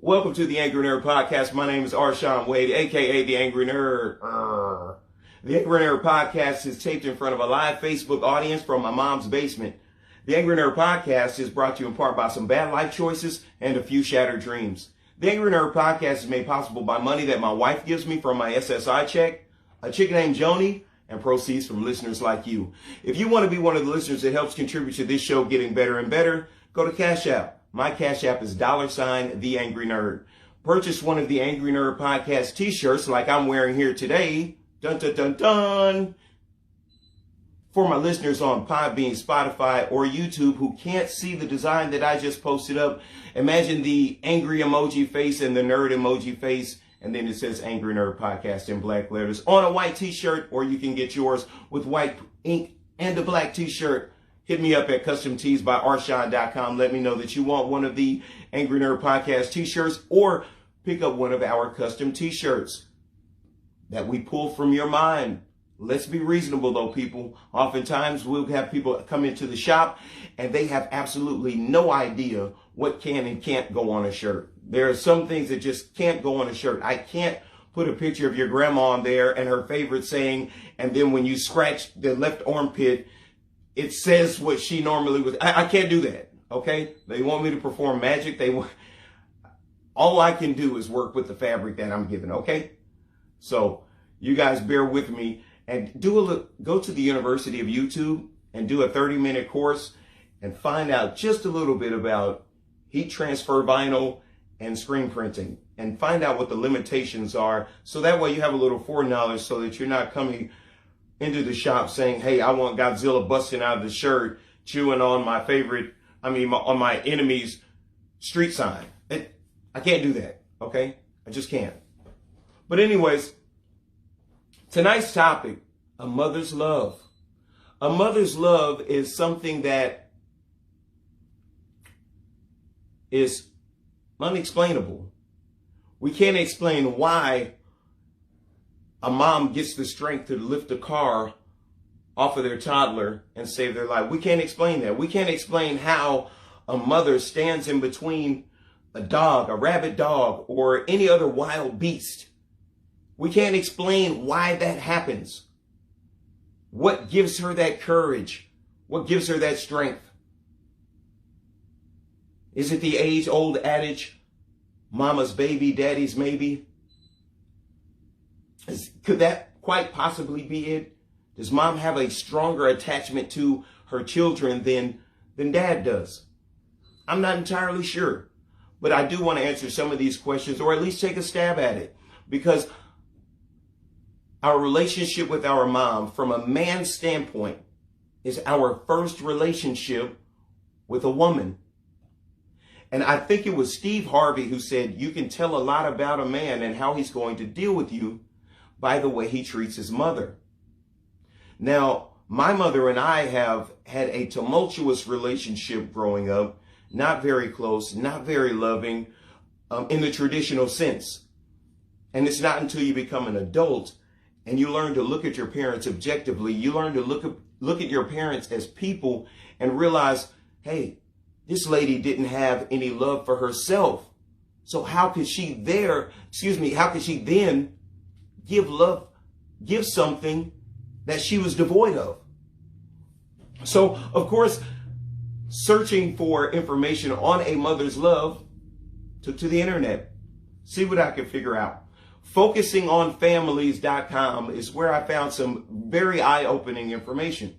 Welcome to the Angry Nerd Podcast. My name is Arshawn Wade, aka the Angry Nerd. The Angry Nerd Podcast is taped in front of a live Facebook audience from my mom's basement. The Angry Nerd Podcast is brought to you in part by some bad life choices and a few shattered dreams. The Angry Nerd Podcast is made possible by money that my wife gives me from my SSI check, a chick named Joni, and proceeds from listeners like you. If you want to be one of the listeners that helps contribute to this show getting better and better, go to Cash App. My Cash App is $The Angry Nerd. Purchase one of the Angry Nerd Podcast t-shirts like I'm wearing here today. Dun, dun, dun, dun. For my listeners on Podbean, Spotify, or YouTube who can't see the design that I just posted up, imagine the angry emoji face and the nerd emoji face, and then it says Angry Nerd Podcast in black letters on a white t-shirt, or you can get yours with white ink and a black t-shirt. Hit me up at customteesbyarshawn.com. Let me know that you want one of the Angry Nerd Podcast t-shirts, or pick up one of our custom t-shirts that we pull from your mind. Let's be reasonable though, people. Oftentimes we'll have people come into the shop and they have absolutely no idea what can and can't go on a shirt. There are some things that just can't go on a shirt. I can't put a picture of your grandma on there and her favorite saying, and then when you scratch the left armpit, it says what she normally would. I can't do that. Okay. They want me to perform magic. All I can do is work with the fabric that I'm given. Okay. So you guys bear with me and go to the University of YouTube and do a 30-minute course and find out just a little bit about heat transfer vinyl and screen printing, and find out what the limitations are. So that way you have a little foreknowledge so that you're not coming into the shop saying, hey, I want Godzilla busting out of the shirt, chewing on on my enemy's street sign. I can't do that, okay? I just can't. But anyways, tonight's topic, a mother's love. A mother's love is something that is unexplainable. We can't explain why a mom gets the strength to lift a car off of their toddler and save their life. We can't explain that. We can't explain how a mother stands in between a dog, a rabid dog, or any other wild beast. We can't explain why that happens. What gives her that courage? What gives her that strength? Is it the age-old adage, mama's baby, daddy's maybe? Could that quite possibly be it? Does mom have a stronger attachment to her children than dad does? I'm not entirely sure, but I do want to answer some of these questions, or at least take a stab at it, because our relationship with our mom from a man's standpoint is our first relationship with a woman. And I think it was Steve Harvey who said, you can tell a lot about a man and how he's going to deal with you by the way he treats his mother. Now, my mother and I have had a tumultuous relationship growing up, not very close, not very loving, in the traditional sense. And it's not until you become an adult and you learn to look at your parents objectively, you learn to look at your parents as people and realize, hey, this lady didn't have any love for herself. So how could she then give something that she was devoid of? So, of course, searching for information on a mother's love, took to the internet, see what I could figure out. FocusingOnFamilies.com is where I found some very eye-opening information.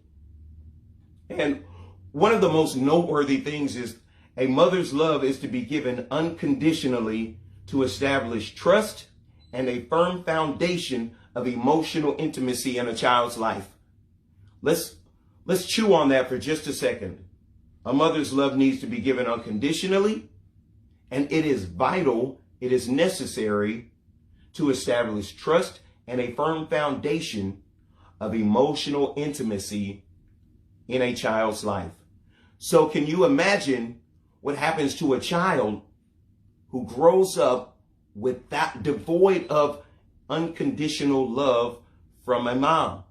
And one of the most noteworthy things is a mother's love is to be given unconditionally to establish trust and a firm foundation of emotional intimacy in a child's life. Let's chew on that for just a second. A mother's love needs to be given unconditionally, and it is vital, it is necessary to establish trust and a firm foundation of emotional intimacy in a child's life. So can you imagine what happens to a child who grows up with that devoid of unconditional love from a mom?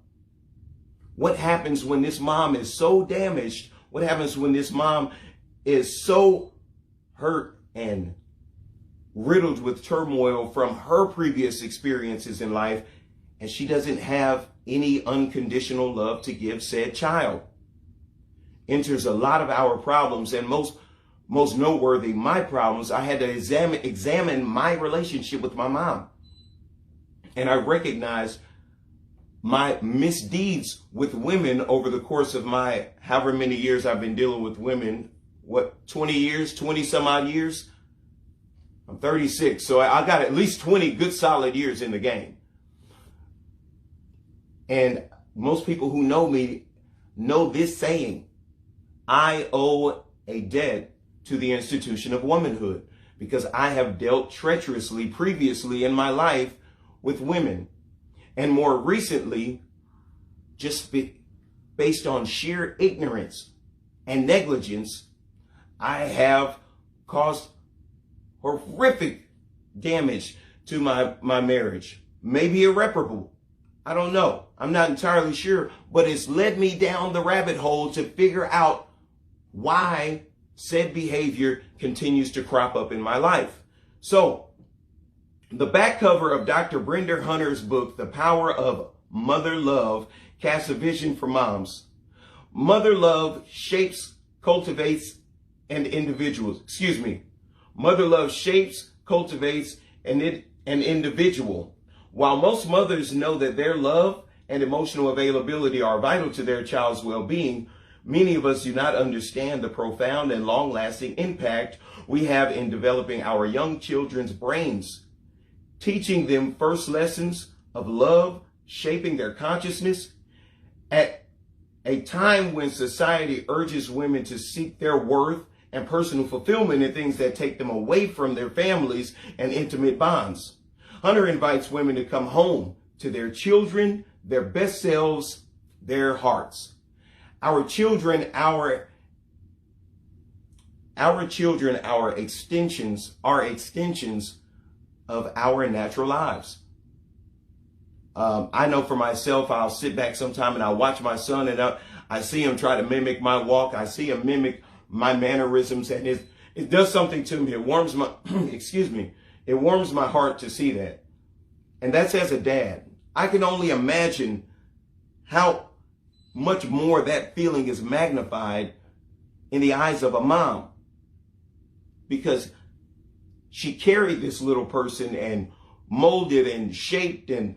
What happens when this mom is so damaged? What happens when this mom is so hurt and riddled with turmoil from her previous experiences in life, and she doesn't have any unconditional love to give said child. Enters a lot of our problems, and most noteworthy, my problems. I had to examine my relationship with my mom. And I recognized my misdeeds with women over the course of my however many years I've been dealing with women. 20 some odd years? I'm 36, so I got at least 20 good solid years in the game. And most people who know me know this saying: I owe a debt to the institution of womanhood, because I have dealt treacherously previously in my life with women. And more recently, just based on sheer ignorance and negligence, I have caused horrific damage to my marriage. Maybe irreparable. I don't know. I'm not entirely sure, but it's led me down the rabbit hole to figure out why said behavior continues to crop up in my life. So, the back cover of Dr. Brenda Hunter's book, The Power of Mother Love, casts a vision for moms. Mother love shapes, cultivates, and individuals. Mother love shapes, cultivates, an individual. While most mothers know that their love and emotional availability are vital to their child's well-being, many of us do not understand the profound and long-lasting impact we have in developing our young children's brains, teaching them first lessons of love, shaping their consciousness at a time when society urges women to seek their worth and personal fulfillment in things that take them away from their families and intimate bonds. Hunter invites women to come home to their children, their best selves, their hearts. Our children, our extensions are extensions of our natural lives. I know for myself, I'll sit back sometime and I'll watch my son, and I see him try to mimic my walk. I see him mimic my mannerisms, and it does something to me. It warms my, it warms my heart to see that. And that's as a dad. I can only imagine how much more that feeling is magnified in the eyes of a mom, because she carried this little person and molded and shaped and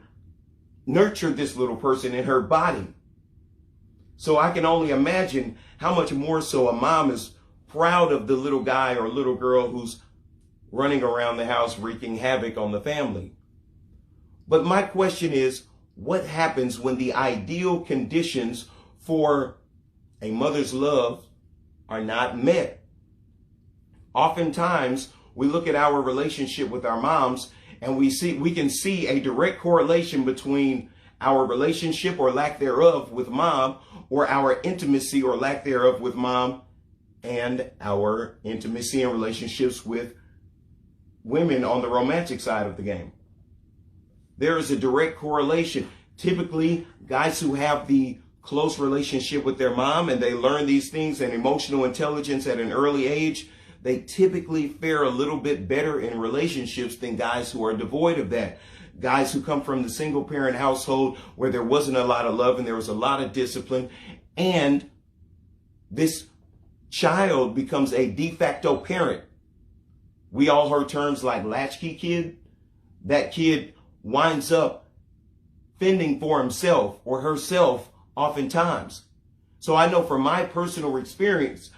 nurtured this little person in her body. So I can only imagine how much more so a mom is proud of the little guy or little girl who's running around the house wreaking havoc on the family. But my question is, what happens when the ideal conditions for a mother's love are not met? Oftentimes, we look at our relationship with our moms and we can see a direct correlation between our relationship or lack thereof with mom, or our intimacy or lack thereof with mom, and our intimacy and relationships with women on the romantic side of the game. There is a direct correlation. Typically, guys who have the close relationship with their mom and they learn these things and emotional intelligence at an early age, they typically fare a little bit better in relationships than guys who are devoid of that. Guys who come from the single parent household where there wasn't a lot of love and there was a lot of discipline, and this child becomes a de facto parent. We all heard terms like latchkey kid. That kid winds up fending for himself or herself oftentimes. So I know from my personal experience,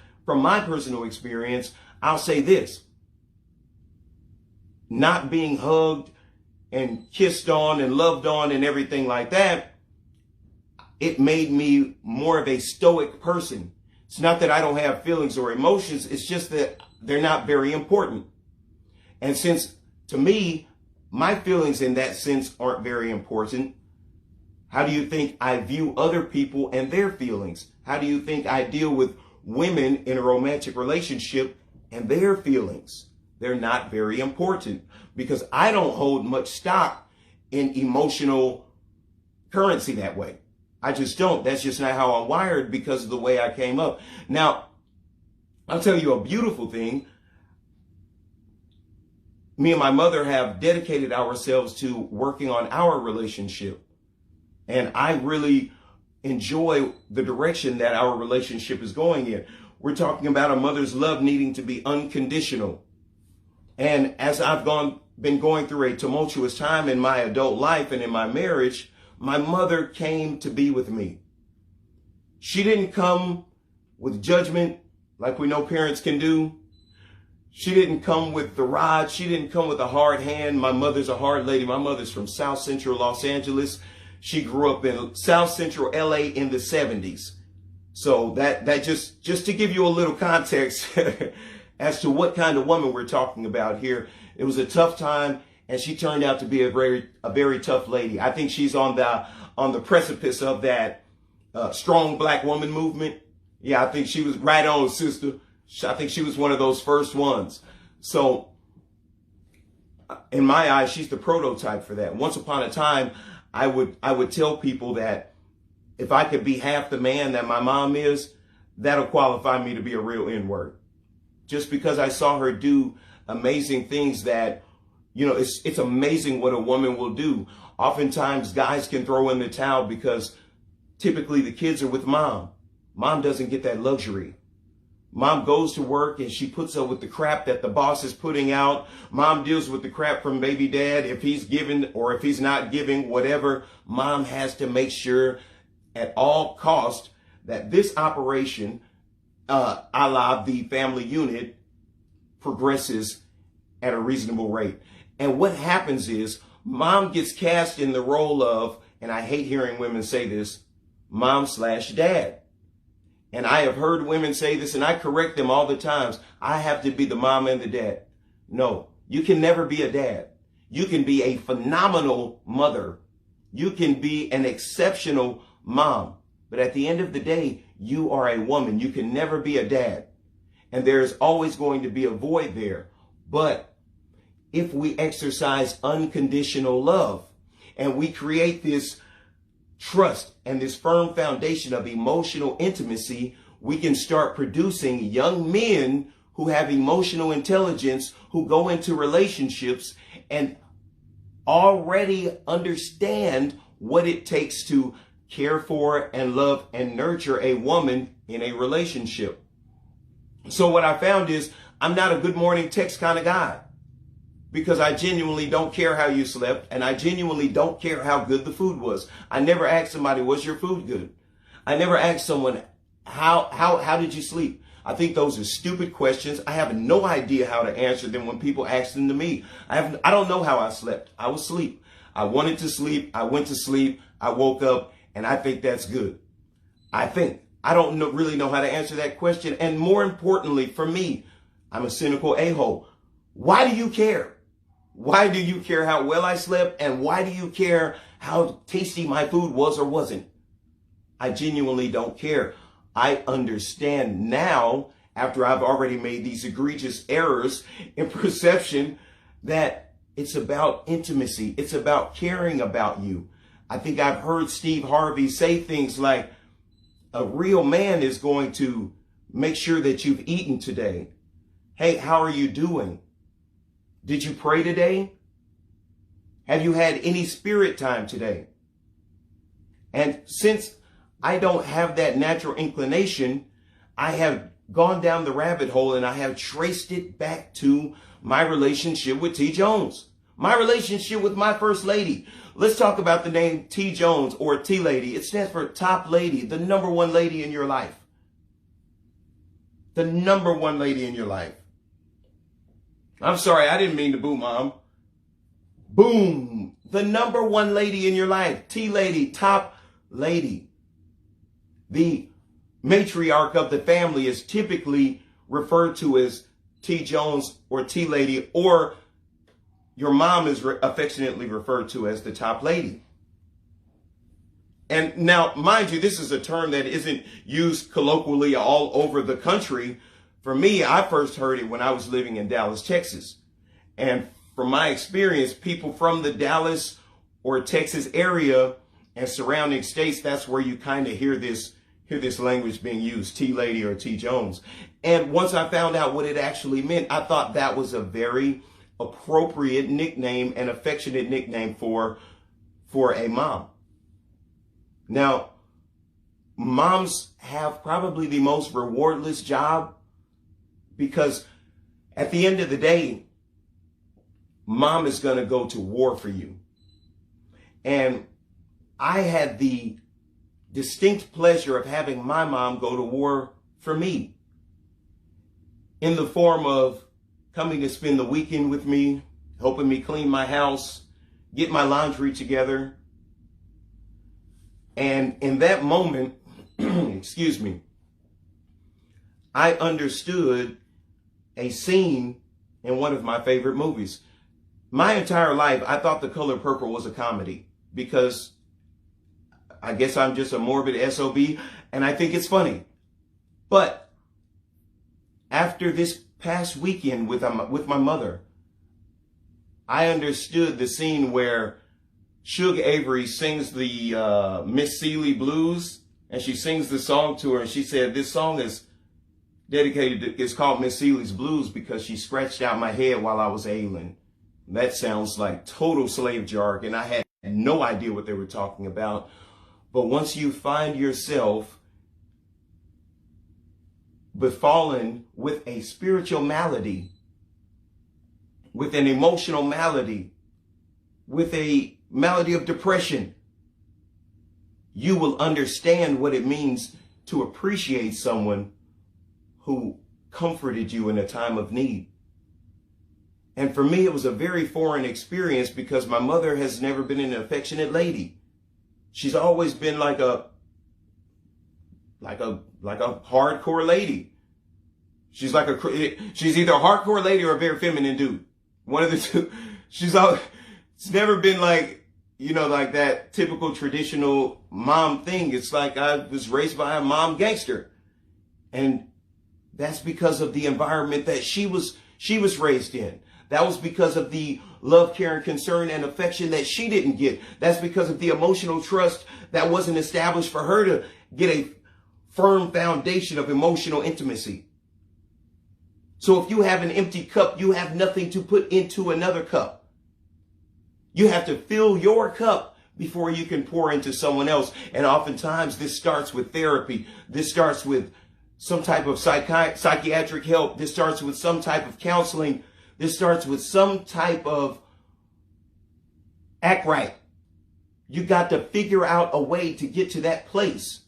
I'll say this: not being hugged and kissed on and loved on and everything like that, it made me more of a stoic person. It's not that I don't have feelings or emotions, it's just that they're not very important. And since, to me, my feelings in that sense aren't very important, how do you think I view other people and their feelings? How do you think I deal with women in a romantic relationship and their feelings? They're not very important, because I don't hold much stock in emotional currency that way. I just don't. That's just not how I'm wired because of the way I came up. Now, I'll tell you a beautiful thing. me and my mother have dedicated ourselves to working on our relationship. And I really enjoy the direction that our relationship is going in. We're talking about a mother's love needing to be unconditional. And as I've been going through a tumultuous time in my adult life and in my marriage, my mother came to be with me. She didn't come with judgment like we know parents can do. She didn't come with the rod. She didn't come with a hard hand. My mother's a hard lady. My mother's from South Central Los Angeles. She grew up in South Central LA in the 70s. So that just to give you a little context as to what kind of woman we're talking about here. It was a tough time, and she turned out to be a very tough lady. I think she's on the precipice of that strong black woman movement. Yeah, I think she was right on, sister. I think she was one of those first ones. So in my eyes, she's the prototype for that. Once upon a time, I would tell people that if I could be half the man that my mom is, that'll qualify me to be a real N-word. Just because I saw her do amazing things that, you know, it's amazing what a woman will do. Oftentimes guys can throw in the towel because typically the kids are with mom. Mom doesn't get that luxury. Mom goes to work and she puts up with the crap that the boss is putting out. Mom deals with the crap from baby dad. If he's giving or if he's not giving, whatever, mom has to make sure at all cost that this operation, a la the family unit, progresses at a reasonable rate. And what happens is mom gets cast in the role of, and I hate hearing women say this, mom/dad. And I have heard women say this, and I correct them all the times. I have to be the mom and the dad. No, you can never be a dad. You can be a phenomenal mother. You can be an exceptional mom. But at the end of the day, you are a woman. You can never be a dad. And there's always going to be a void there. But if we exercise unconditional love and we create this trust and this firm foundation of emotional intimacy, we can start producing young men who have emotional intelligence, who go into relationships and already understand what it takes to care for and love and nurture a woman in a relationship. So what I found is I'm not a good morning text kind of guy, because I genuinely don't care how you slept, and I genuinely don't care how good the food was. I never asked somebody, was your food good? I never asked someone, how did you sleep? I think those are stupid questions. I have no idea how to answer them when people ask them to me. I don't know how I slept. I was asleep. I wanted to sleep. I went to sleep. I woke up, and I think that's good. I don't really know how to answer that question. And more importantly, for me, I'm a cynical a-hole. Why do you care? Why do you care how well I slept? And why do you care how tasty my food was or wasn't? I genuinely don't care. I understand now, after I've already made these egregious errors in perception, that it's about intimacy. It's about caring about you. I think I've heard Steve Harvey say things like, a real man is going to make sure that you've eaten today. Hey, how are you doing? Did you pray today? Have you had any spirit time today? And since I don't have that natural inclination, I have gone down the rabbit hole and I have traced it back to my relationship with T. Jones, my relationship with my first lady. Let's talk about the name T. Jones or T Lady. It stands for top lady, the number one lady in your life. The number one lady in your life. I'm sorry, I didn't mean to boo, Mom. Boom. The number one lady in your life. T Lady, top lady. The matriarch of the family is typically referred to as T. Jones or T Lady, or your mom is affectionately referred to as the top lady. And now, mind you, this is a term that isn't used colloquially all over the country. For me, I first heard it when I was living in Dallas, Texas. And from my experience, people from the Dallas or Texas area and surrounding states, that's where you kind of hear this language being used, T Lady or T Jones. And once I found out what it actually meant, I thought that was a very appropriate nickname and affectionate nickname for a mom. Now, moms have probably the most rewardless job, because at the end of the day, mom is going to go to war for you. And I had the distinct pleasure of having my mom go to war for me, in the form of coming to spend the weekend with me, helping me clean my house, get my laundry together. And in that moment, excuse me, I understood a scene in one of my favorite movies. My entire life, I thought The Color Purple was a comedy, because I guess I'm just a morbid SOB and I think it's funny. But after this past weekend with my mother, I understood the scene where Suge Avery sings the Miss Seeley Blues, and she sings the song to her, and she said, this song is dedicated to, it's called Miss Seeley's Blues because she scratched out my head while I was ailing. That sounds like total slave jargon. I had no idea what they were talking about. But once you find yourself befallen with a spiritual malady, with an emotional malady, with a malady of depression, you will understand what it means to appreciate someone who comforted you in a time of need. And for me, it was a very foreign experience, because my mother has never been an affectionate lady. She's always been like a hardcore lady. She's either a hardcore lady or a very feminine dude. One of the two. It's never been like, like that typical traditional mom thing. It's like I was raised by a mom gangster. And that's because of the environment that she was raised in. That was because of the love, care, and concern and affection that she didn't get. That's because of the emotional trust that wasn't established for her to get a firm foundation of emotional intimacy. So if you have an empty cup, you have nothing to put into another cup. You have to fill your cup before you can pour into someone else. And oftentimes this starts with therapy. This starts with some type of psychiatric help. This starts with some type of counseling. This starts with some type of act right. You got to figure out a way to get to that place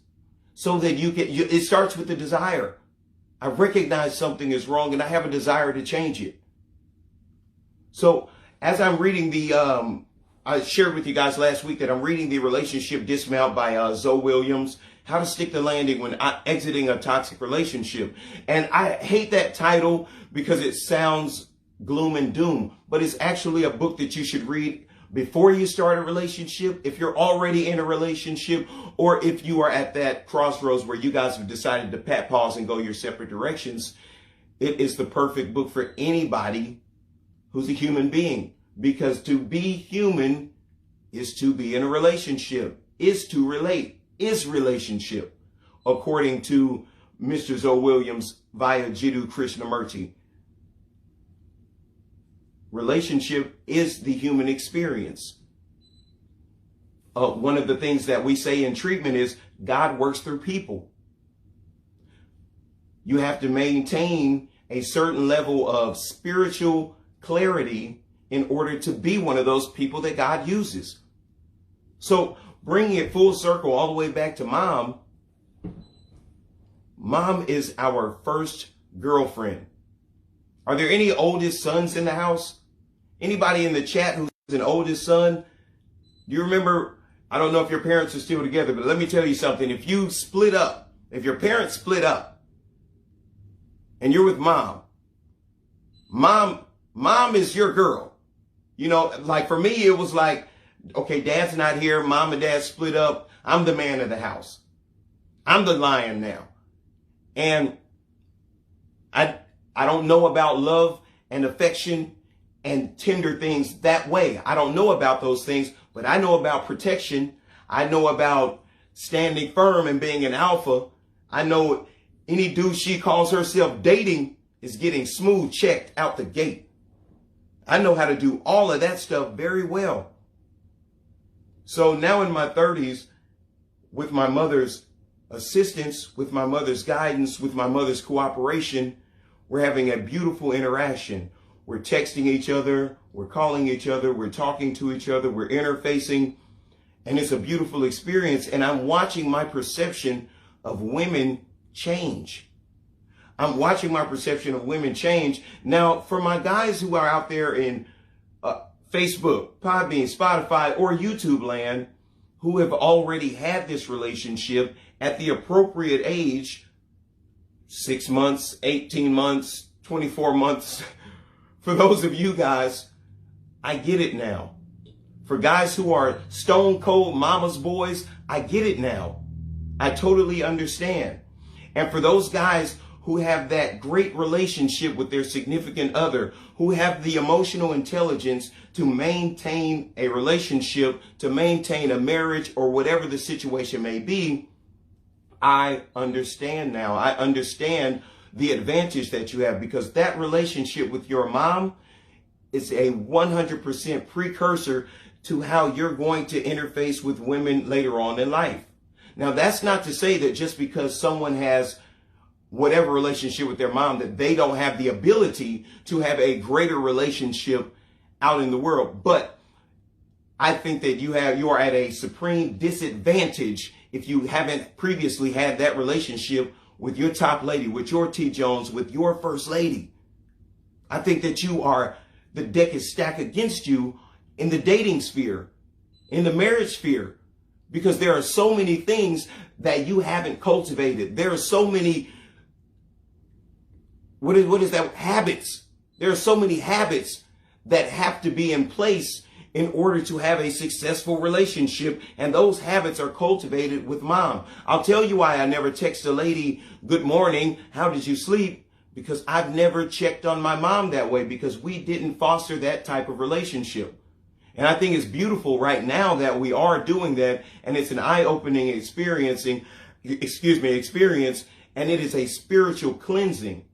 so that it starts with the desire. I recognize something is wrong and I have a desire to change it. So as I'm reading I shared with you guys last week that I'm reading The Relationship Dismount by Zoe Williams, How to Stick the Landing When Exiting a Toxic Relationship. And I hate that title because it sounds gloom and doom, but it's actually a book that you should read before you start a relationship, if you're already in a relationship, or if you are at that crossroads where you guys have decided to pat pause and go your separate directions. It is the perfect book for anybody who's a human being, because to be human is to be in a relationship, is to relate, is relationship, according to Mr. Zoe Williams via Jiddu Krishnamurti. Relationship is the human experience. One of the things that we say in treatment is God works through people. You have to maintain a certain level of spiritual clarity in order to be one of those people that God uses. So bringing it full circle all the way back to mom. Mom is our first girlfriend. Are there any oldest sons in the house? Anybody in the chat who's an oldest son? Do you remember? I don't know if your parents are still together, but let me tell you something. If you split up, if your parents split up and you're with mom is your girl. Like for me, it was like, okay, dad's not here. Mom and dad split up. I'm the man of the house. I'm the lion now. And I don't know about love and affection and tender things that way. I don't know about those things, but I know about protection. I know about standing firm and being an alpha. I know any dude she calls herself dating is getting smooth checked out the gate. I know how to do all of that stuff very well. So now in my 30s, with my mother's assistance, with my mother's guidance, with my mother's cooperation, we're having a beautiful interaction. We're texting each other, we're calling each other, we're talking to each other, we're interfacing, and it's a beautiful experience. And I'm watching my perception of women change. I'm watching my perception of women change. Now, for my guys who are out there in Facebook, Podbean, Spotify, or YouTube land, who have already had this relationship at the appropriate age, 6 months, 18 months, 24 months, for those of you guys, I get it now. For guys who are stone cold mama's boys, I get it now. I totally understand. And for those guys who have that great relationship with their significant other, who have the emotional intelligence to maintain a relationship, to maintain a marriage, or whatever the situation may be, I understand now. I understand the advantage that you have, because that relationship with your mom is a 100% precursor to how you're going to interface with women later on in life. Now, that's not to say that just because someone has whatever relationship with their mom, that they don't have the ability to have a greater relationship out in the world. But I think that you are at a supreme disadvantage if you haven't previously had that relationship with your top lady, with your T. Jones, with your first lady. I think that the deck is stacked against you in the dating sphere, in the marriage sphere, because there are so many things that you haven't cultivated. There are so many, what is that? Habits. There are so many habits that have to be in place in order to have a successful relationship. And those habits are cultivated with mom. I'll tell you why I never text a lady, good morning, how did you sleep? Because I've never checked on my mom that way, because we didn't foster that type of relationship. And I think it's beautiful right now that we are doing that. And it's an eye-opening experience. And it is a spiritual cleansing.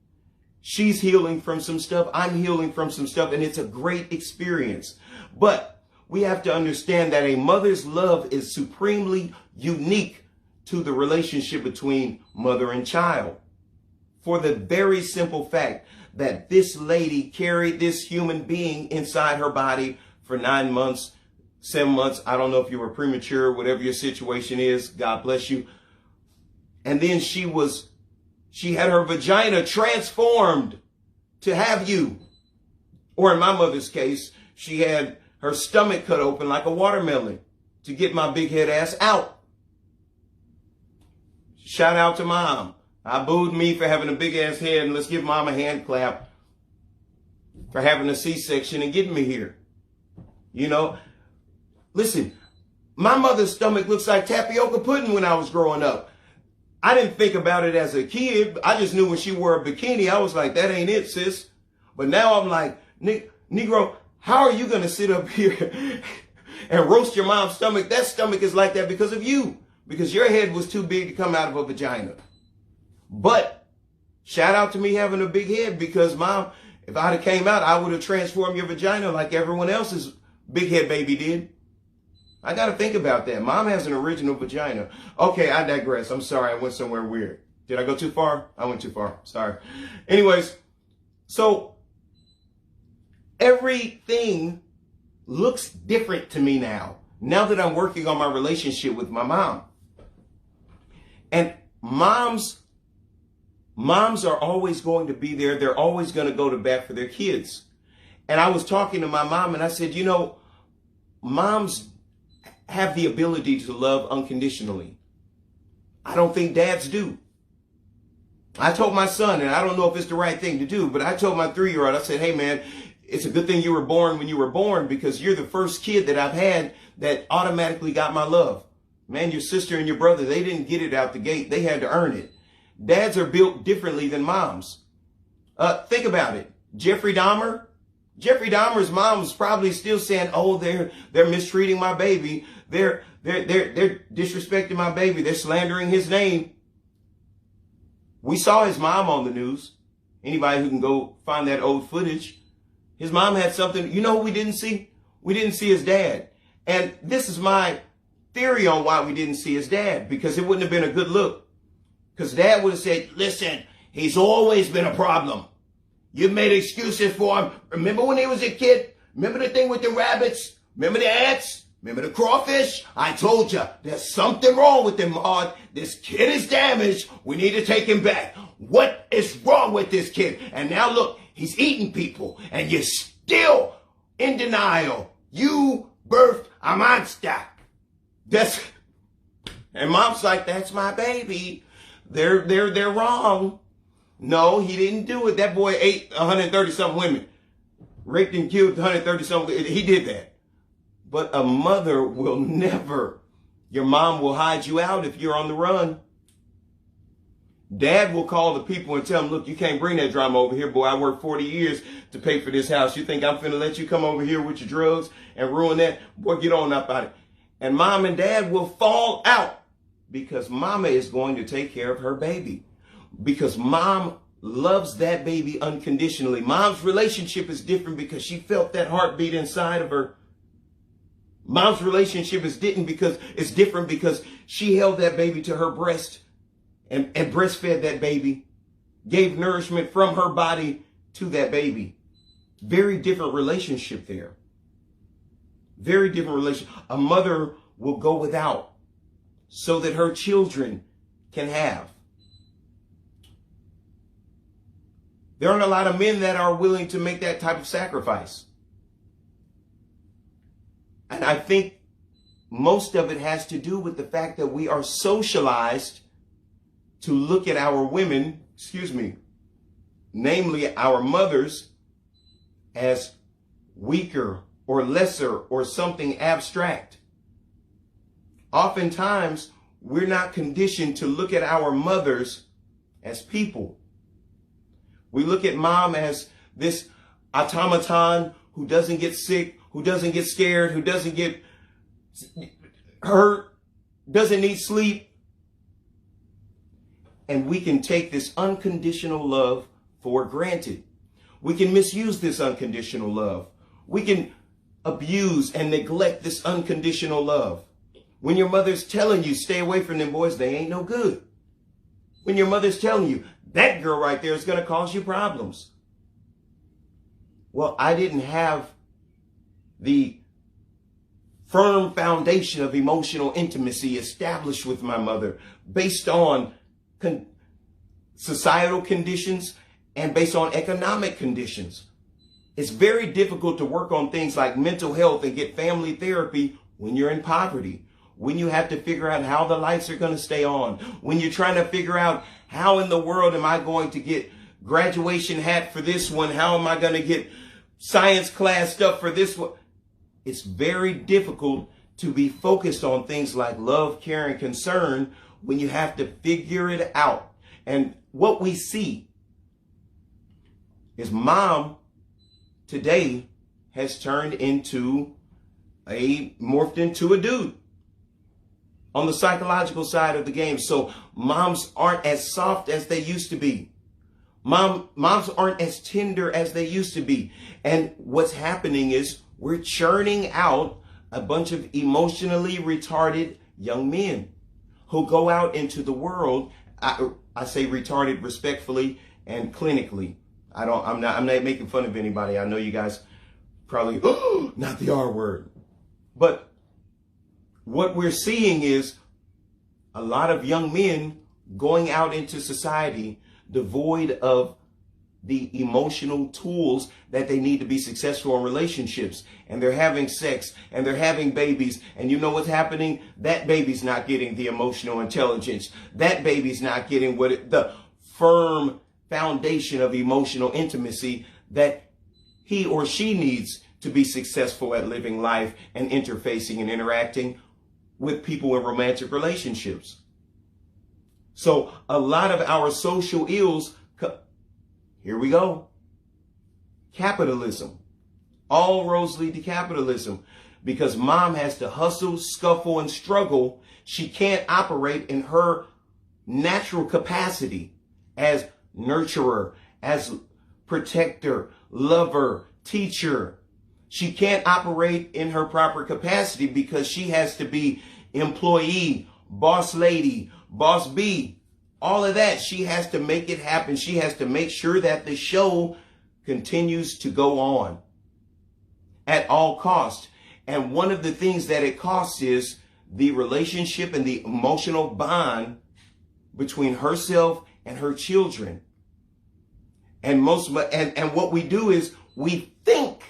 She's healing from some stuff. I'm healing from some stuff. And it's a great experience. But we have to understand that a mother's love is supremely unique to the relationship between mother and child. For the very simple fact that this lady carried this human being inside her body for 9 months, 7 months. I don't know if you were premature, whatever your situation is. God bless you. And then she had her vagina transformed to have you. Or in my mother's case, she had her stomach cut open like a watermelon to get my big head ass out. Shout out to mom. I booed me for having a big ass head, and let's give mom a hand clap for having a C-section and getting me here. You know, listen, my mother's stomach looks like tapioca pudding when I was growing up. I didn't think about it as a kid. I just knew when she wore a bikini, I was like, that ain't it, sis. But now I'm like, Negro, how are you going to sit up here and roast your mom's stomach? That stomach is like that because of you, because your head was too big to come out of a vagina. But shout out to me having a big head, because mom, if I'd have came out, I would have transformed your vagina like everyone else's big head baby did. I got to think about that. Mom has an original vagina. Okay, I digress. I'm sorry. I went somewhere weird. Did I go too far? I went too far. Sorry. Anyways, so everything looks different to me now that I'm working on my relationship with my mom. And moms are always going to be there. They're always going to go to bat for their kids. And I was talking to my mom and I said, you know, moms have the ability to love unconditionally. I don't think dads do. I told my son, and I don't know if it's the right thing to do, but I told my 3-year-old, I said, hey man, it's a good thing you were born when you were born, because you're the first kid that I've had that automatically got my love. Man, your sister and your brother, they didn't get it out the gate. They had to earn it. Dads are built differently than moms. Think about it. Jeffrey Dahmer's mom was probably still saying, oh, they're mistreating my baby. They're disrespecting my baby. They're slandering his name. We saw his mom on the news. Anybody who can go find that old footage. His mom had something. You know who we didn't see? We didn't see his dad. And this is my theory on why we didn't see his dad, because it wouldn't have been a good look. Because dad would have said, listen, he's always been a problem. You made excuses for him. Remember when he was a kid? Remember the thing with the rabbits? Remember the ants? Remember the crawfish? I told you, there's something wrong with him, Maud. This kid is damaged. We need to take him back. What is wrong with this kid? And now look, he's eating people, and you're still in denial. You birthed a monster. And mom's like, that's my baby. They're wrong. No, he didn't do it. That boy ate 130 something women, raped and killed 130 something. He did that. But a mother will never. Your mom will hide you out if you're on the run. Dad will call the people and tell them, look, you can't bring that drama over here, boy. I worked 40 years to pay for this house. You think I'm finna let you come over here with your drugs and ruin that? Boy, get on up out of it. And mom and dad will fall out because mama is going to take care of her baby. Because mom loves that baby unconditionally. Mom's relationship is different because she felt that heartbeat inside of her. Mom's relationship is different because she held that baby to her breast and breastfed that baby, gave nourishment from her body to that baby. Very different relationship there. Very different relationship. A mother will go without so that her children can have. There aren't a lot of men that are willing to make that type of sacrifice. And I think most of it has to do with the fact that we are socialized to look at our women, namely our mothers, as weaker or lesser or something abstract. Oftentimes, we're not conditioned to look at our mothers as people. We look at mom as this automaton who doesn't get sick, who doesn't get scared, who doesn't get hurt, doesn't need sleep. And we can take this unconditional love for granted. We can misuse this unconditional love. We can abuse and neglect this unconditional love. When your mother's telling you, stay away from them boys, they ain't no good. When your mother's telling you, that girl right there is going to cause you problems. Well, I didn't have the firm foundation of emotional intimacy established with my mother based on societal conditions and based on economic conditions. It's very difficult to work on things like mental health and get family therapy when you're in poverty, when you have to figure out how the lights are going to stay on, when you're trying to figure out how in the world am I going to get graduation hat for this one? How am I going to get science class stuff for this one? It's very difficult to be focused on things like love, care, and concern when you have to figure it out. And what we see is mom today has turned into morphed into a dude on the psychological side of the game. So moms aren't as soft as they used to be. Moms aren't as tender as they used to be. And what's happening is we're churning out a bunch of emotionally retarded young men who go out into the world. I say retarded respectfully and clinically. I'm not making fun of anybody. I know you guys probably, not the R word. But what we're seeing is a lot of young men going out into society devoid of the emotional tools that they need to be successful in relationships. And they're having sex and they're having babies. And you know what's happening? That baby's not getting the emotional intelligence. That baby's not getting the firm foundation of emotional intimacy that he or she needs to be successful at living life and interfacing and interacting with people in romantic relationships. So a lot of our social ills, here we go. Capitalism. All roads lead to capitalism because mom has to hustle, scuffle, and struggle. She can't operate in her natural capacity as nurturer, as protector, lover, teacher. She can't operate in her proper capacity because she has to be employee, boss lady, boss B, all of that. She has to make it happen. She has to make sure that the show continues to go on at all costs. And one of the things that it costs is the relationship and the emotional bond between herself and her children. And what we do is we think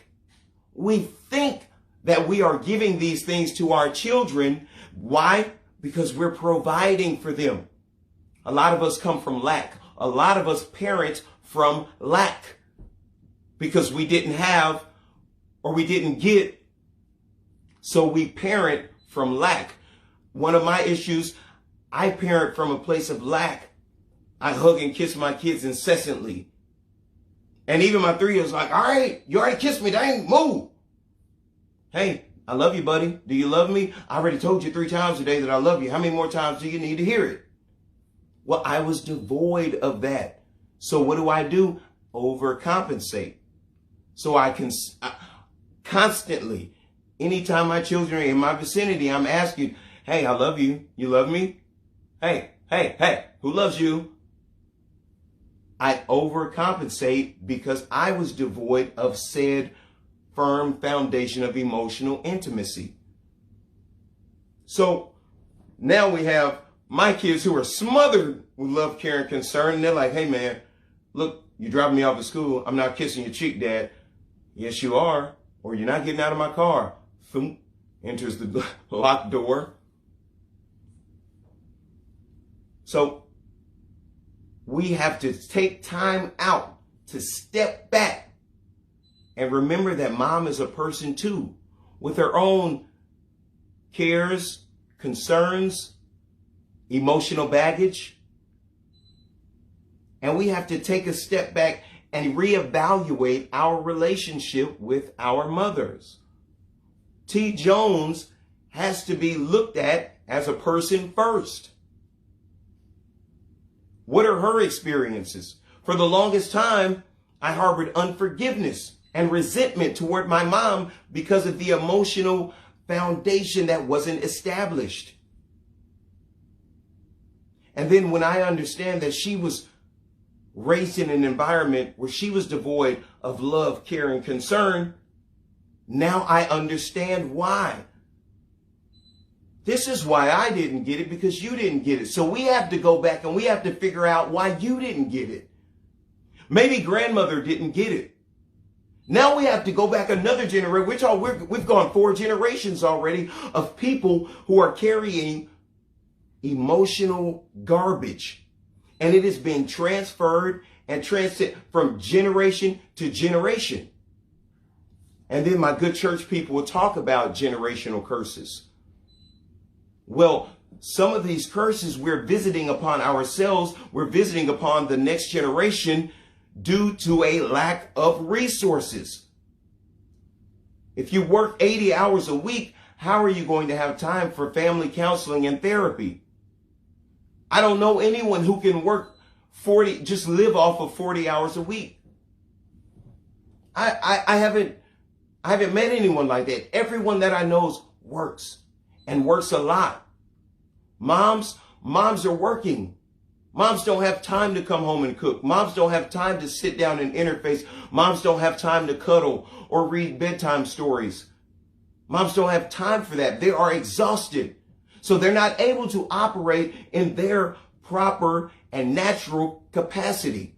that we are giving these things to our children. Why? Because we're providing for them. A lot of us come from lack. A lot of us parent from lack because we didn't have or we didn't get. So we parent from lack. One of my issues, I parent from a place of lack. I hug and kiss my kids incessantly. And even my 3-year-old's like, all right, you already kissed me, dang, move. Hey, I love you, buddy. Do you love me? I already told you 3 times today that I love you. How many more times do you need to hear it? Well, I was devoid of that. So what do? Overcompensate. So I can constantly, anytime my children are in my vicinity, I'm asking, hey, I love you. You love me? Hey, who loves you? I overcompensate because I was devoid of said firm foundation of emotional intimacy. So now we have my kids who are smothered with love, care, and concern. And they're like, hey, man, look, you're dropping me off at school. I'm not kissing your cheek, Dad. Yes, you are. Or you're not getting out of my car. Thump, enters the locked door. So we have to take time out to step back and remember that mom is a person too, with her own cares, concerns, emotional baggage. And we have to take a step back and reevaluate our relationship with our mothers. T. Jones has to be looked at as a person first. What are her experiences? For the longest time, I harbored unforgiveness and resentment toward my mom because of the emotional foundation that wasn't established. And then when I understand that she was raised in an environment where she was devoid of love, care, and concern, now I understand why. This is why I didn't get it, because you didn't get it. So we have to go back and we have to figure out why you didn't get it. Maybe grandmother didn't get it. Now we have to go back another generation. We've gone 4 generations already of people who are carrying emotional garbage. And it is being transferred and transcended from generation to generation. And then my good church people will talk about generational curses. Well, some of these curses we're visiting upon ourselves, we're visiting upon the next generation due to a lack of resources. If you work 80 hours a week, how are you going to have time for family counseling and therapy? I don't know anyone who can work 40, just live off of 40 hours a week. I haven't met anyone like that. Everyone that I know works and works a lot. Moms are working. Moms don't have time to come home and cook. Moms don't have time to sit down and interface. Moms don't have time to cuddle or read bedtime stories. Moms don't have time for that. They are exhausted. So they're not able to operate in their proper and natural capacity.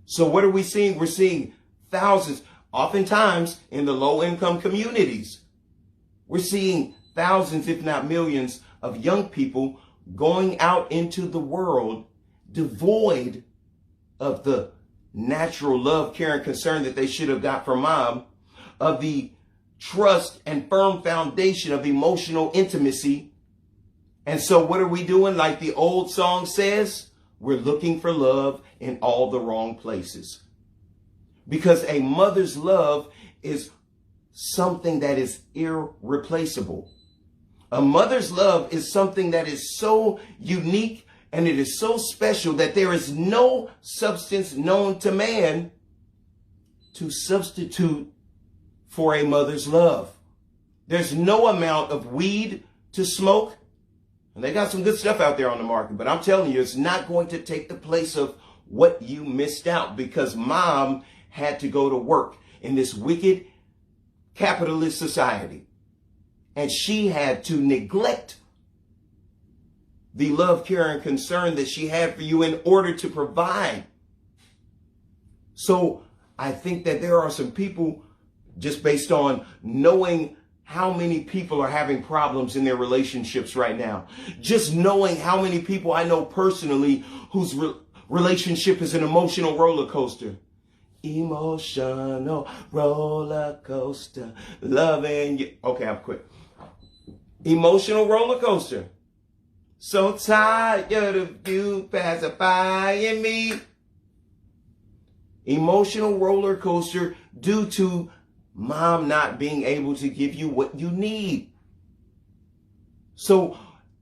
So what are we seeing? We're seeing thousands, oftentimes in the low-income communities. We're seeing thousands, if not millions, of young people going out into the world devoid of the natural love, care, and concern that they should have got from mom, of the trust and firm foundation of emotional intimacy. And so what are we doing? Like the old song says, we're looking for love in all the wrong places. Because a mother's love is something that is irreplaceable. A mother's love is something that is so unique and it is so special that there is no substance known to man to substitute for a mother's love. There's no amount of weed to smoke. And they got some good stuff out there on the market, but I'm telling you, it's not going to take the place of what you missed out, because mom had to go to work in this wicked capitalist society. And she had to neglect the love, care, and concern that she had for you in order to provide. So I think that there are some people, just based on knowing how many people are having problems in their relationships right now, just knowing how many people I know personally whose relationship is an emotional roller coaster. Emotional roller coaster, loving you. Okay, I'm quick. Emotional roller coaster. So tired of you pacifying me. Emotional roller coaster due to mom not being able to give you what you need. So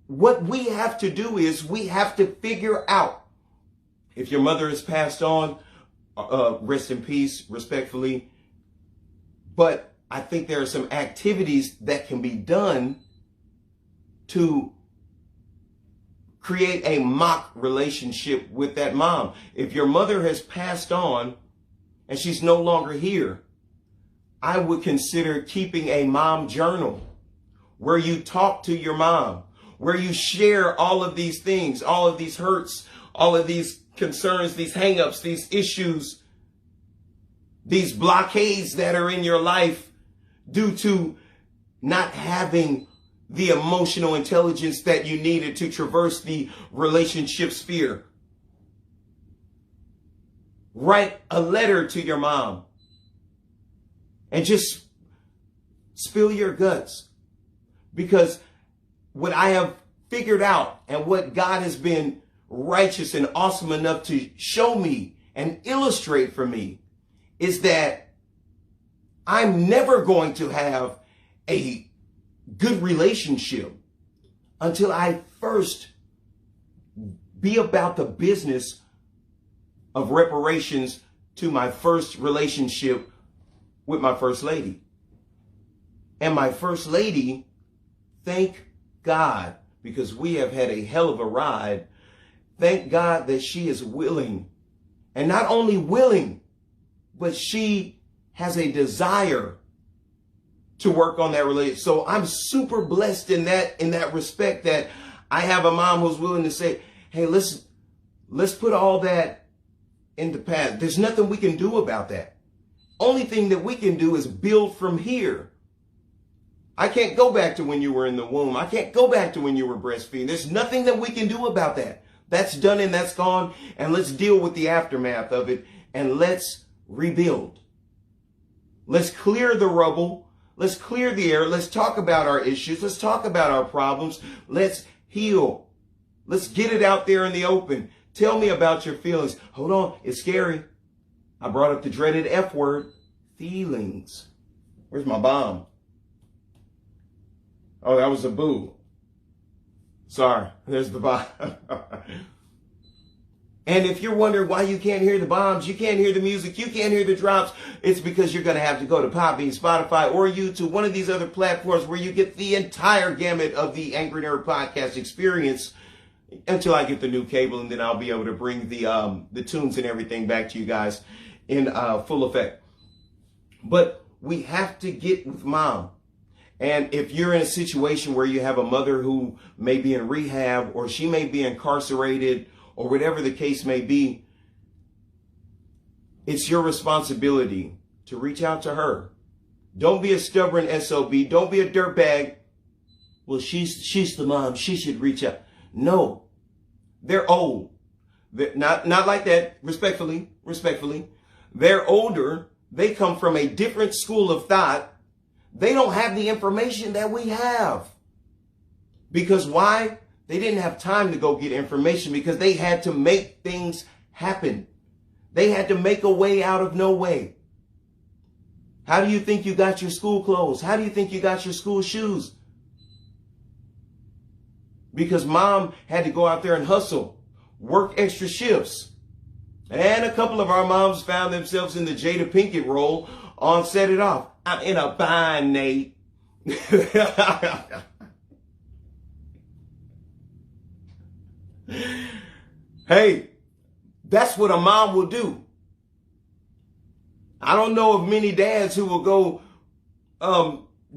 what we have to do is we have to figure out, if your mother has passed on, rest in peace, respectfully. But I think there are some activities that can be done to create a mock relationship with that mom. If your mother has passed on and she's no longer here, I would consider keeping a mom journal where you talk to your mom, where you share all of these things, all of these hurts, all of these concerns, these hangups, these issues, these blockades that are in your life due to not having the emotional intelligence that you needed to traverse the relationship sphere. Write a letter to your mom and just spill your guts. Because what I have figured out and what God has been righteous and awesome enough to show me and illustrate for me is that I'm never going to have a good relationship until I first be about the business of reparations to my first relationship with my first lady. And my first lady, thank God, because we have had a hell of a ride. Thank God that she is willing, and not only willing, but she has a desire to work on that relationship. So I'm super blessed in that respect, that I have a mom who's willing to say, hey, let's put all that in the past. There's nothing we can do about that. Only thing that we can do is build from here. I can't go back to when you were in the womb. I can't go back to when you were breastfeeding. There's nothing that we can do about that. That's done and that's gone. And let's deal with the aftermath of it, and let's rebuild. Let's clear the rubble. Let's clear the air. Let's talk about our issues. Let's talk about our problems. Let's heal. Let's get it out there in the open. Tell me about your feelings. Hold on. It's scary. I brought up the dreaded F word, feelings. Where's my bomb? Oh, that was a boo. Sorry. There's the bomb. And if you're wondering why you can't hear the bombs, you can't hear the music, you can't hear the drops, it's because you're going to have to go to Podbean, Spotify, or YouTube, one of these other platforms where you get the entire gamut of the Angry Nerd podcast experience until I get the new cable, and then I'll be able to bring the tunes and everything back to you guys in full effect. But we have to get with mom. And if you're in a situation where you have a mother who may be in rehab, or she may be incarcerated, or whatever the case may be, it's your responsibility to reach out to her. Don't be a stubborn SOB. Don't be a dirtbag. Well, she's the mom. She should reach out. No, they're old. They're not like that. Respectfully. They're older. They come from a different school of thought. They don't have the information that we have. Because why? They didn't have time to go get information, because they had to make things happen. They had to make a way out of no way. How do you think you got your school clothes? How do you think you got your school shoes? Because mom had to go out there and hustle, work extra shifts, And a couple of our moms found themselves in the Jada Pinkett role on Set It Off. I'm in a bind, Nate. Hey, that's what a mom will do. I don't know of many dads who will go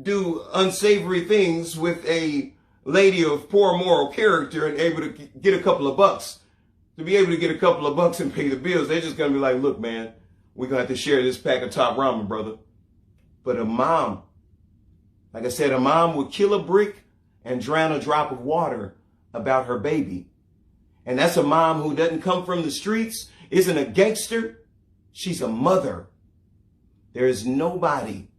do unsavory things with a lady of poor moral character and able to get a couple of bucks. To be able to get a couple of bucks and pay the bills, they're just going to be like, look, man, we're going to have to share this pack of top ramen, brother. But a mom, like I said, a mom would kill a brick and drown a drop of water about her baby. And that's a mom who doesn't come from the streets, isn't a gangster. She's a mother. There is nobody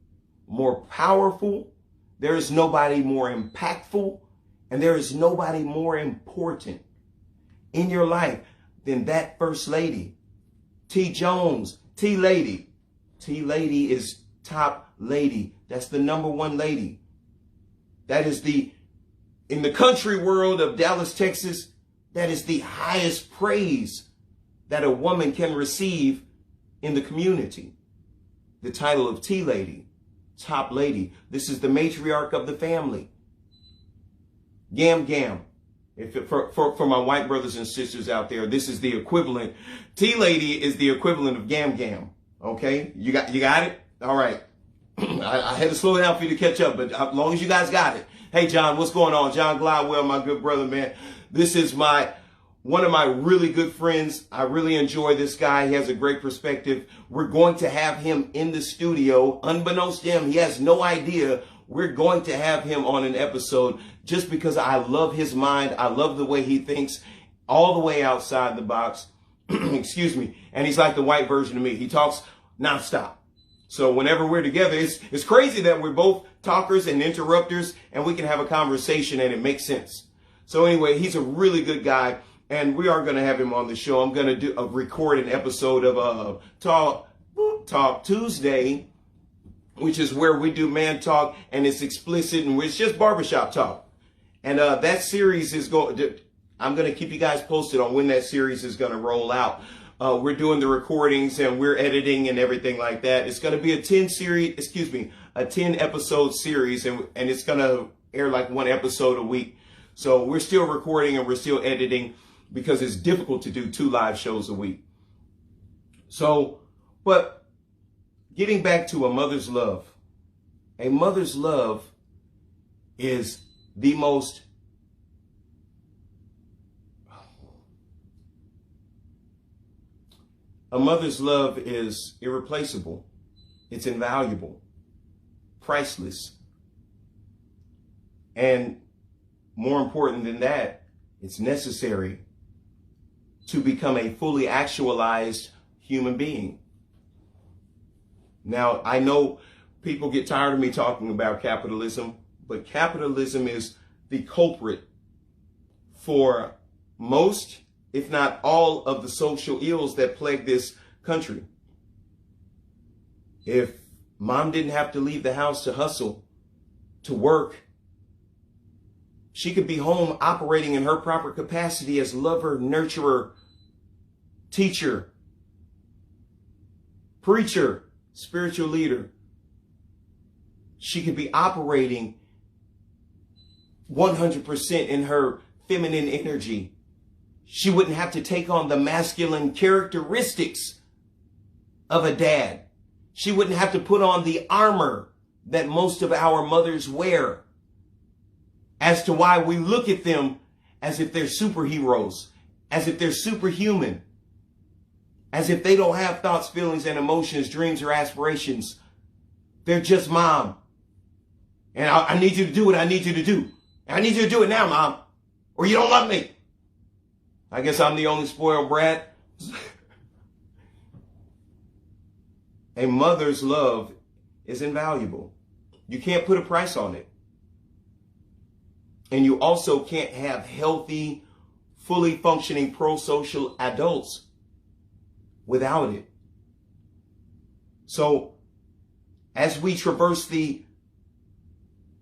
more powerful. There is nobody more impactful. And there is nobody more important in your life than that first lady. T. Jones, T. Lady. T. Lady is top lady. That's the number one lady. That is in the country world of Dallas, Texas, that is the highest praise that a woman can receive in the community. The title of T. Lady, top lady. This is the matriarch of the family. Gam Gam. For my white brothers and sisters out there, this is the equivalent. T Lady is the equivalent of Gam Gam. Okay, you got it. All right. I had to slow down for you to catch up, but as long as you guys got it. Hey, John, what's going on? John Glidewell, my good brother, man. This is one of my really good friends. I really enjoy this guy. He has a great perspective. We're going to have him in the studio. Unbeknownst to him, he has no idea. We're going to have him on an episode just because I love his mind. I love the way he thinks all the way outside the box. Excuse me. And he's like the white version of me. He talks nonstop. So whenever we're together, it's crazy that we're both talkers and interrupters and we can have a conversation and it makes sense. So anyway, he's a really good guy and we are going to have him on the show. I'm going to record an episode of Talk Tuesday, which is where we do man talk and it's explicit and it's just barbershop talk. And that series is I'm going to keep you guys posted on when that series is going to roll out. We're doing the recordings and we're editing and everything like that. It's going to be a 10 episode series and it's going to air like one episode a week. So we're still recording and we're still editing because it's difficult to do 2 live shows a week. So, but getting back to a mother's love is the most A mother's love is irreplaceable. It's invaluable, priceless. And more important than that, it's necessary to become a fully actualized human being. Now, I know people get tired of me talking about capitalism, but capitalism is the culprit for most, if not all, of the social ills that plague this country. If mom didn't have to leave the house to hustle, to work, she could be home operating in her proper capacity as lover, nurturer, teacher, preacher, spiritual leader. She could be operating 100% in her feminine energy. She wouldn't have to take on the masculine characteristics of a dad. She wouldn't have to put on the armor that most of our mothers wear, as to why we look at them as if they're superheroes, as if they're superhuman, as if they don't have thoughts, feelings, and emotions, dreams, or aspirations. They're just mom. And I need you to do what I need you to do. And I need you to do it now, mom, or you don't love me. I guess I'm the only spoiled brat. A mother's love is invaluable. You can't put a price on it. And you also can't have healthy, fully functioning pro-social adults without it. So as we traverse the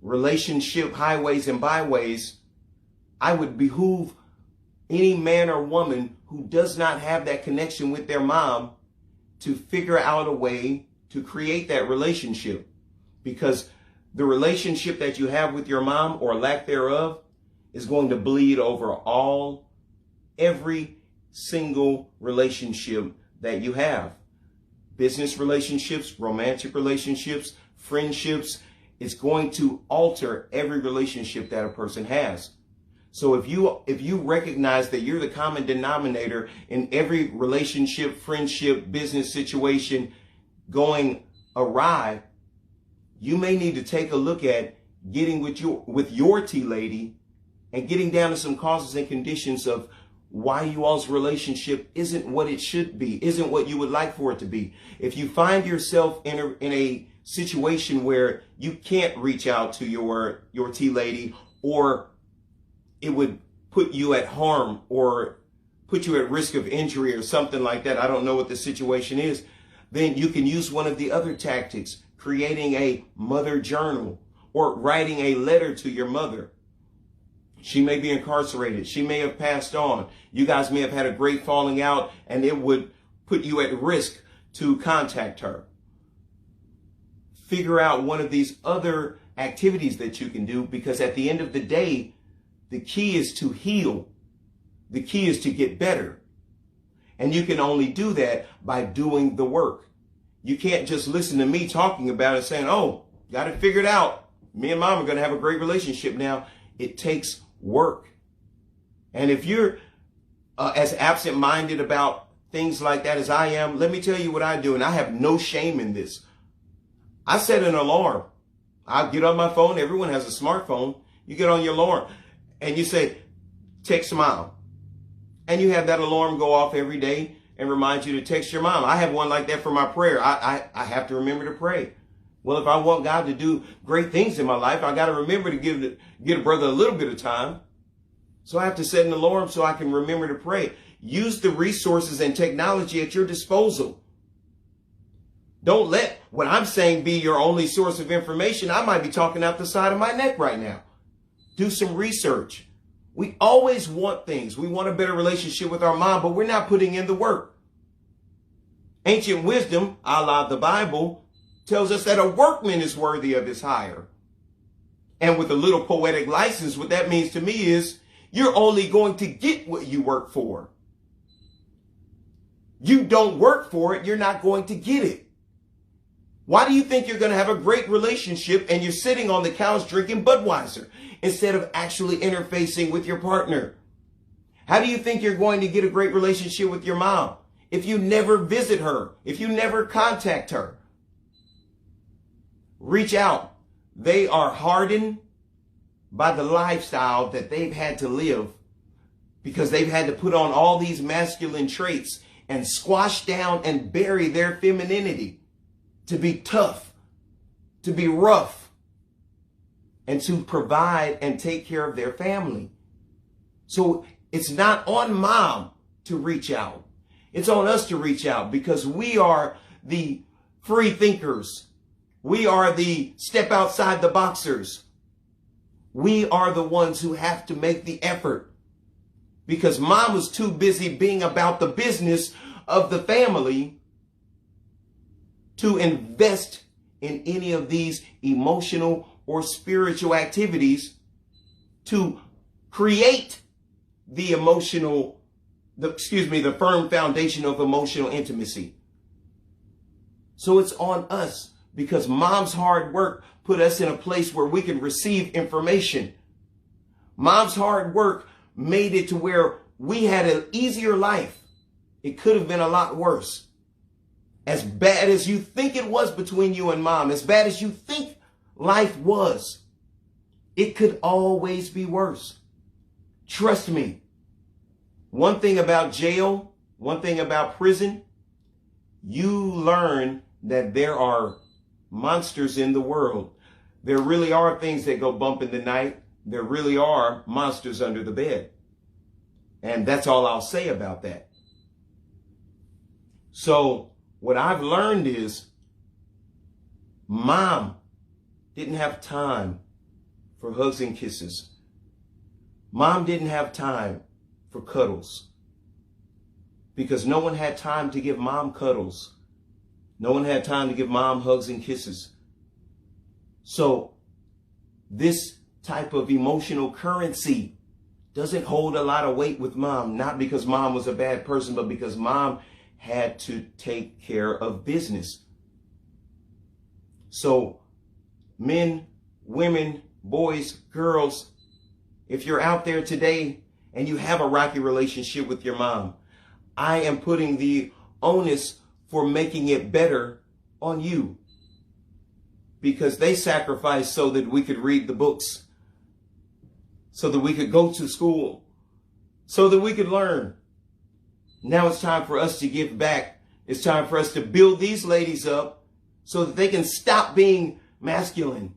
relationship highways and byways, I would behoove any man or woman who does not have that connection with their mom to figure out a way to create that relationship. Because the relationship that you have with your mom, or lack thereof, is going to bleed over every single relationship that you have. Business relationships, romantic relationships, friendships. It's going to alter every relationship that a person has. So if you recognize that you're the common denominator in every relationship, friendship, business situation going awry, you may need to take a look at getting with your tea lady and getting down to some causes and conditions of why you all's relationship isn't what it should be, isn't what you would like for it to be. If you find yourself in a situation where you can't reach out to your tea lady, or it would put you at harm or put you at risk of injury or something like that, I don't know what the situation is, then you can use one of the other tactics, creating a mother journal or writing a letter to your mother. She may be incarcerated. She may have passed on. You guys may have had a great falling out, and it would put you at risk to contact her. Figure out one of these other activities that you can do, because at the end of the day, the key is to heal. The key is to get better. And you can only do that by doing the work. You can't just listen to me talking about it saying, oh, got it figured out. Me and mom are going to have a great relationship now. It takes work. And if you're as absent-minded about things like that as I am, let me tell you what I do. And I have no shame in this. I set an alarm. I get on my phone. Everyone has a smartphone. You get on your alarm and you say, text mom. And you have that alarm go off every day and remind you to text your mom. I have one like that for my prayer. I have to remember to pray. Well, if I want God to do great things in my life, I got to remember to give a brother a little bit of time. So I have to set an alarm so I can remember to pray. Use the resources and technology at your disposal. Don't let what I'm saying be your only source of information. I might be talking out the side of my neck right now. Do some research. We always want things. We want a better relationship with our mom, but we're not putting in the work. Ancient wisdom, a la the Bible, tells us that a workman is worthy of his hire. And with a little poetic license, what that means to me is you're only going to get what you work for. You don't work for it, you're not going to get it. Why do you think you're going to have a great relationship and you're sitting on the couch drinking Budweiser instead of actually interfacing with your partner? How do you think you're going to get a great relationship with your mom if you never visit her, if you never contact her? Reach out. They are hardened by the lifestyle that they've had to live because they've had to put on all these masculine traits and squash down and bury their femininity to be tough, to be rough, and to provide and take care of their family. So it's not on mom to reach out. It's on us to reach out because we are the free thinkers. We are the step outside the boxers. We are the ones who have to make the effort because mom was too busy being about the business of the family to invest in any of these emotional or spiritual activities to create the firm foundation of emotional intimacy. So it's on us. Because mom's hard work put us in a place where we can receive information. Mom's hard work made it to where we had an easier life. It could have been a lot worse. As bad as you think it was between you and mom, as bad as you think life was, it could always be worse. Trust me. One thing about jail, one thing about prison, you learn that there are monsters in the world. There really are things that go bump in the night. There really are monsters under the bed. And that's all I'll say about that. So what I've learned is mom didn't have time for hugs and kisses. Mom didn't have time for cuddles. because no one had time to give mom cuddles. No one had time to give mom hugs and kisses. So this type of emotional currency doesn't hold a lot of weight with mom, not because mom was a bad person, but because mom had to take care of business. So men, women, boys, girls, if you're out there today and you have a rocky relationship with your mom, I am putting the onus for making it better on you, because they sacrificed so that we could read the books, so that we could go to school, so that we could learn. Now it's time for us to give back. It's time for us to build these ladies up so that they can stop being masculine,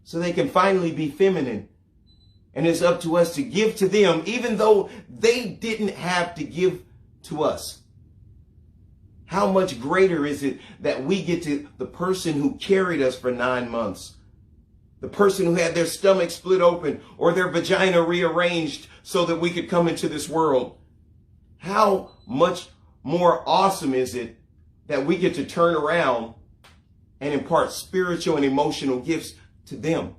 so they can finally be feminine. And it's up to us to give to them, even though they didn't have to give to us. How much greater is it that we get to the person who carried us for 9 months, the person who had their stomach split open or their vagina rearranged so that we could come into this world? How much more awesome is it that we get to turn around and impart spiritual and emotional gifts to them?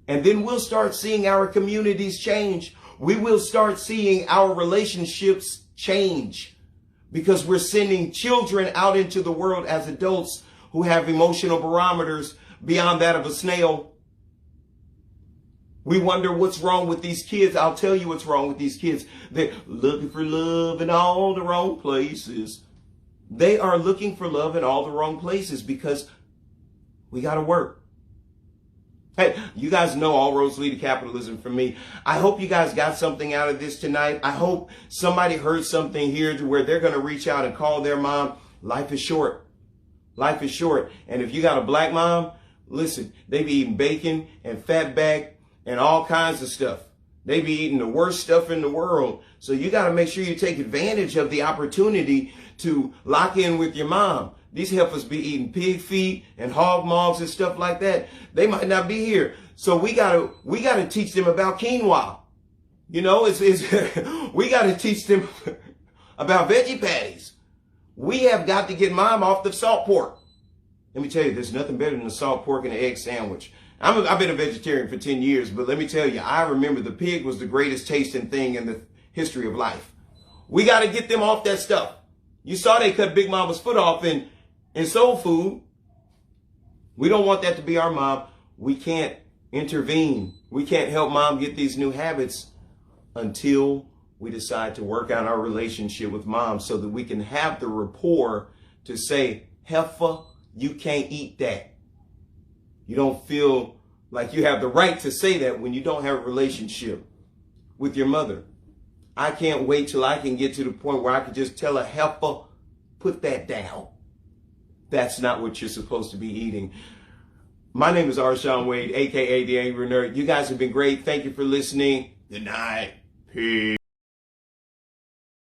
And then we'll start seeing our communities change. We will start seeing our relationships change, because we're sending children out into the world as adults who have emotional barometers beyond that of a snail. We wonder what's wrong with these kids. I'll tell you what's wrong with these kids. They're looking for love in all the wrong places. They are looking for love in all the wrong places because we got to work. Hey, you guys know all roads lead to capitalism for me. I hope you guys got something out of this tonight. I hope somebody heard something here to where they're going to reach out and call their mom. Life is short. Life is short. And if you got a black mom, listen, they be eating bacon and fatback and all kinds of stuff. They be eating the worst stuff in the world. So you got to make sure you take advantage of the opportunity to lock in with your mom. These heifers be eating pig feet and hog maws and stuff like that. They might not be here. So we gotta teach them about quinoa. You know, we gotta teach them about veggie patties. We have got to get mom off the salt pork. Let me tell you, there's nothing better than a salt pork and an egg sandwich. I've been a vegetarian for 10 years, but let me tell you, I remember the pig was the greatest tasting thing in the history of life. We got to get them off that stuff. You saw they cut Big Mama's foot off in soul food. We don't want that to be our mom. We can't intervene. We can't help mom get these new habits until we decide to work on our relationship with mom so that we can have the rapport to say, heifer, you can't eat that. You don't feel like you have the right to say that when you don't have a relationship with your mother. I can't wait till I can get to the point where I can just tell a heifer, put that down. That's not what you're supposed to be eating. My name is Arshawn Wade, a.k.a. The Angry Nerd. You guys have been great. Thank you for listening. Good night. Peace.